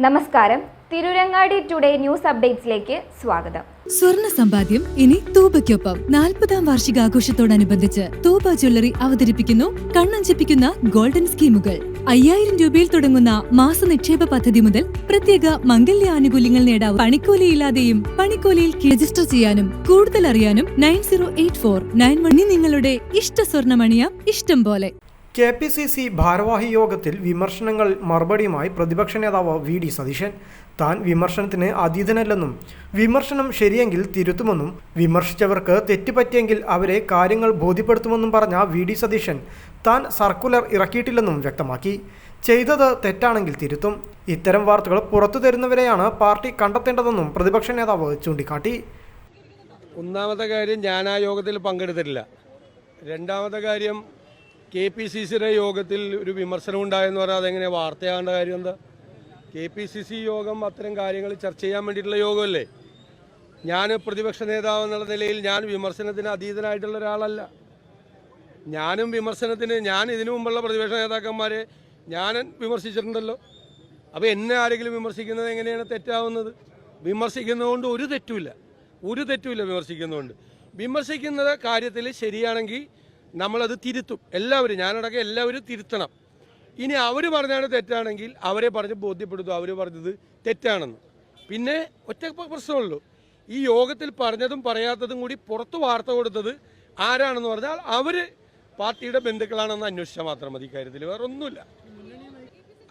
നമസ്കാരം. Tirurangadi today news അപ്ഡേറ്റ്സിലേക്ക് സ്വാഗതം. സ്വർണ്ണ സമ്പാദ്യം ഇനി തൂബയ്ക്കൊപ്പം 40-ാം വാർഷികാഘോഷത്തോടനുബന്ധിച്ച് തൂബ ജ്വല്ലറി അവതരിപ്പിക്കുന്നു കണ്ണഞ്ചിപ്പിക്കുന്ന ഗോൾഡൻ സ്കീമുകൾ. 5000 രൂപയിൽ തുടങ്ങുന്ന മാസ നിക്ഷേപ പദ്ധതി മുതൽ പ്രത്യേക മംഗല്യ ആനുകൂല്യങ്ങൾ നേടാം. പണിക്കൂലിയില്ലാതെയും പണിക്കൂലിയിൽ രജിസ്റ്റർ ചെയ്യാനും കൂടുതൽ അറിയാനും 908491 നിങ്ങളുടെ ഇഷ്ട സ്വർണ്ണമണിയാം ഇഷ്ടം പോലെ. KPCC ഭാരവാഹി യോഗത്തിൽ വിമർശനങ്ങൾ മറുപടിയുമായി പ്രതിപക്ഷ നേതാവ് VD സതീശൻ. താൻ വിമർശനത്തിന് അതീതനല്ലെന്നും വിമർശനം ശരിയെങ്കിൽ തിരുത്തുമെന്നും വിമർശിച്ചവർക്ക് തെറ്റുപറ്റിയെങ്കിൽ അവരെ കാര്യങ്ങൾ ബോധ്യപ്പെടുത്തുമെന്നും പറഞ്ഞ VD സതീശൻ താൻ സർക്കുലർ ഇറക്കിയിട്ടില്ലെന്നും വ്യക്തമാക്കി. ചെയ്തത് തെറ്റാണെങ്കിൽ തിരുത്തും. ഇത്തരം വാർത്തകൾ പുറത്തു തരുന്നവരെയാണ് പാർട്ടി കണ്ടെത്തേണ്ടതെന്നും പ്രതിപക്ഷ നേതാവ് ചൂണ്ടിക്കാട്ടി. ഒന്നാമത്തെ കാര്യം, ഞാൻ ആ യോഗത്തിൽ പങ്കെടുത്തിട്ടില്ല. രണ്ടാമത്തെ കാര്യം, KPCCയുടെ യോഗത്തിൽ ഒരു വിമർശനം ഉണ്ടായെന്ന് പറഞ്ഞാൽ അതെങ്ങനെ വാർത്തയാകേണ്ട കാര്യം എന്താ? KPCC യോഗം അത്തരം കാര്യങ്ങൾ ചർച്ച ചെയ്യാൻ വേണ്ടിയിട്ടുള്ള യോഗമല്ലേ. ഞാൻ പ്രതിപക്ഷ നേതാവ് എന്നുള്ള നിലയിൽ ഞാൻ വിമർശനത്തിന് അതീതനായിട്ടുള്ള ഒരാളല്ല. ഞാൻ ഇതിനു മുമ്പുള്ള പ്രതിപക്ഷ നേതാക്കന്മാരെ ഞാൻ വിമർശിച്ചിട്ടുണ്ടല്ലോ. അപ്പോൾ എന്നെ ആരെങ്കിലും വിമർശിക്കുന്നത് എങ്ങനെയാണ് തെറ്റാവുന്നത്? വിമർശിക്കുന്നതുകൊണ്ട് ഒരു തെറ്റുമില്ല. വിമർശിക്കുന്നതുകൊണ്ട് വിമർശിക്കുന്ന കാര്യത്തിൽ ശരിയാണെങ്കിൽ നമ്മളത് തിരുത്തും. എല്ലാവരും, ഞാനടക്കം എല്ലാവരും തിരുത്തണം. ഇനി അവർ പറഞ്ഞാണ് തെറ്റാണെങ്കിൽ അവരെ പറഞ്ഞ് ബോധ്യപ്പെടുത്തും അവർ പറഞ്ഞത് തെറ്റാണെന്ന്. പിന്നെ ഒറ്റ പ്രശ്നമുള്ളൂ, ഈ യോഗത്തിൽ പറഞ്ഞതും പറയാത്തതും കൂടി പുറത്ത് വാർത്ത കൊടുത്തത് ആരാണെന്ന് പറഞ്ഞാൽ അവർ പാർട്ടിയുടെ ബന്ധുക്കളാണെന്ന് അന്വേഷിച്ചാൽ മാത്രം മതി. കാര്യത്തിൽ വേറെ ഒന്നുമില്ല.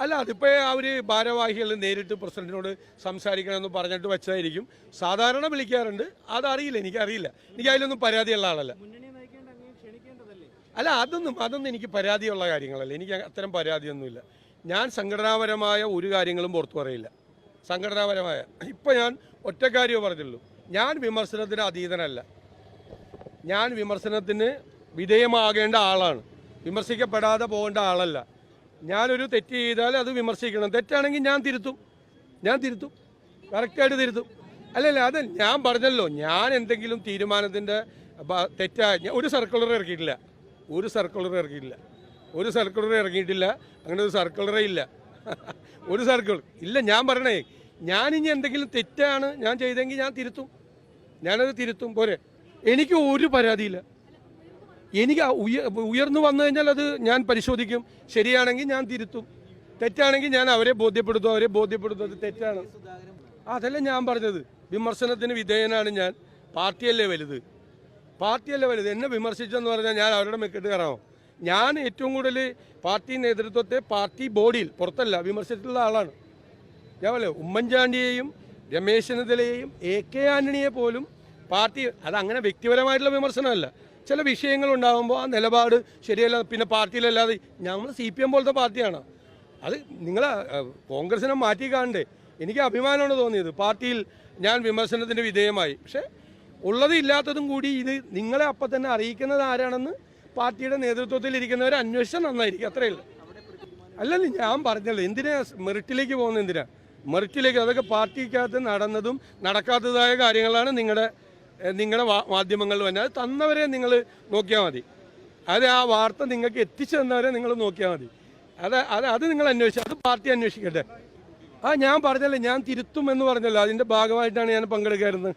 അല്ല, അതിപ്പോൾ അവർ ഭാരവാഹികൾ നേരിട്ട് പ്രസിഡന്റിനോട് സംസാരിക്കണമെന്ന് പറഞ്ഞിട്ട് വെച്ചതായിരിക്കും. സാധാരണ വിളിക്കാറുണ്ട്, അതറിയില്ല, എനിക്കറിയില്ല. എനിക്ക് അതിലൊന്നും പരാതിയുള്ള ആളല്ല. അല്ല, അതൊന്നും എനിക്ക് പരാതിയുള്ള കാര്യങ്ങളല്ല. എനിക്ക് അത്തരം പരാതിയൊന്നുമില്ല. ഞാൻ സംഘടനാപരമായ ഒരു കാര്യങ്ങളും പുറത്തു പറയില്ല. ഇപ്പം ഞാൻ ഒറ്റ കാര്യമേ പറഞ്ഞുള്ളൂ, ഞാൻ വിമർശനത്തിന് അതീതനല്ല. ഞാൻ വിമർശനത്തിന് വിധേയമാകേണ്ട ആളാണ്, വിമർശിക്കപ്പെടാതെ പോകേണ്ട ആളല്ല. ഞാനൊരു തെറ്റ് ചെയ്താൽ അത് വിമർശിക്കണം. തെറ്റാണെങ്കിൽ ഞാൻ തിരുത്തും, കറക്റ്റായിട്ട് തിരുത്തും. അല്ലല്ല, അത് ഞാൻ പറഞ്ഞല്ലോ, ഞാൻ എന്തെങ്കിലും തീരുമാനത്തിൻ്റെ തെറ്റായ ഒരു സർക്കുലർ ഇറക്കിയിട്ടില്ല. അങ്ങനെ ഒരു സർക്കുലറേ ഇല്ല. ഒരു സർക്കുലർ ഇല്ല. ഞാൻ പറയണേ, ഞാനിനി എന്തെങ്കിലും തെറ്റാണ് ഞാൻ ചെയ്തെങ്കിൽ ഞാനത് തിരുത്തും പോരെ. എനിക്ക് ഒരു പരാതിയില്ല. എനിക്ക് ഉയർന്നു വന്നു കഴിഞ്ഞാൽ അത് ഞാൻ പരിശോധിക്കും. ശരിയാണെങ്കിൽ ഞാൻ തിരുത്തും, തെറ്റാണെങ്കിൽ ഞാൻ അവരെ ബോധ്യപ്പെടുത്തും. അത് തെറ്റാണ്. അതല്ല ഞാൻ പറഞ്ഞത്. വിമർശനത്തിന് വിധേയനാണ് ഞാൻ. പാർട്ടിയല്ലേ വലുത്. എന്നെ വിമർശിച്ചെന്ന് പറഞ്ഞാൽ ഞാൻ അവരുടെ മെക്കിട്ട് കയറാമോ? ഞാൻ ഏറ്റവും കൂടുതൽ പാർട്ടി നേതൃത്വത്തെ പാർട്ടി ബോഡിയിൽ പുറത്തല്ല വിമർശിച്ചിട്ടുള്ള ആളാണ്. ഞാൻ പറയാം, ഉമ്മൻചാണ്ടിയെയും രമേശ് ചെന്നിത്തലയെയും AK ആന്റണിയെ പോലും പാർട്ടി, അതങ്ങനെ വ്യക്തിപരമായിട്ടുള്ള വിമർശനമല്ല. ചില വിഷയങ്ങൾ ഉണ്ടാകുമ്പോൾ ആ നിലപാട് ശരിയല്ല, പിന്നെ പാർട്ടിയിലല്ലാതെ നമ്മൾ CPM പോലത്തെ പാർട്ടിയാണ്. അത് നിങ്ങൾ കോൺഗ്രസിനെ മാറ്റി കാണണ്ടേ? എനിക്ക് അഭിമാനമാണ് തോന്നിയത് പാർട്ടിയിൽ ഞാൻ വിമർശനത്തിന് വിധേയമായി. പക്ഷേ ഉള്ളത് ഇല്ലാത്തതും കൂടി ഇത് നിങ്ങളെ അപ്പം തന്നെ അറിയിക്കുന്നത് ആരാണെന്ന് പാർട്ടിയുടെ നേതൃത്വത്തിൽ ഇരിക്കുന്നവരെ അന്വേഷിച്ചാൽ നന്നായിരിക്കും. അത്രയല്ല. അല്ലല്ല, ഞാൻ പറഞ്ഞല്ലോ, എന്തിനാ മെറിറ്റിലേക്ക് പോകുന്നത്? മെറിറ്റിലേക്ക് അതൊക്കെ പാർട്ടിക്കകത്ത് നടന്നതും നടക്കാത്തതായ കാര്യങ്ങളാണ് നിങ്ങളുടെ മാധ്യമങ്ങളിൽ വന്നത്. അത് തന്നവരെ നിങ്ങൾ നോക്കിയാൽ മതി. ആ വാർത്ത നിങ്ങൾക്ക് എത്തിച്ചു തന്നവരെ നിങ്ങൾ നോക്കിയാൽ മതി. അത് നിങ്ങൾ അന്വേഷിച്ചാൽ അത് പാർട്ടി അന്വേഷിക്കട്ടെ. ഞാൻ പറഞ്ഞല്ലോ, ഞാൻ തിരുത്തും എന്ന് പറഞ്ഞല്ലോ, അതിൻ്റെ ഭാഗമായിട്ടാണ് ഞാൻ പങ്കെടുക്കാറുള്ളത്.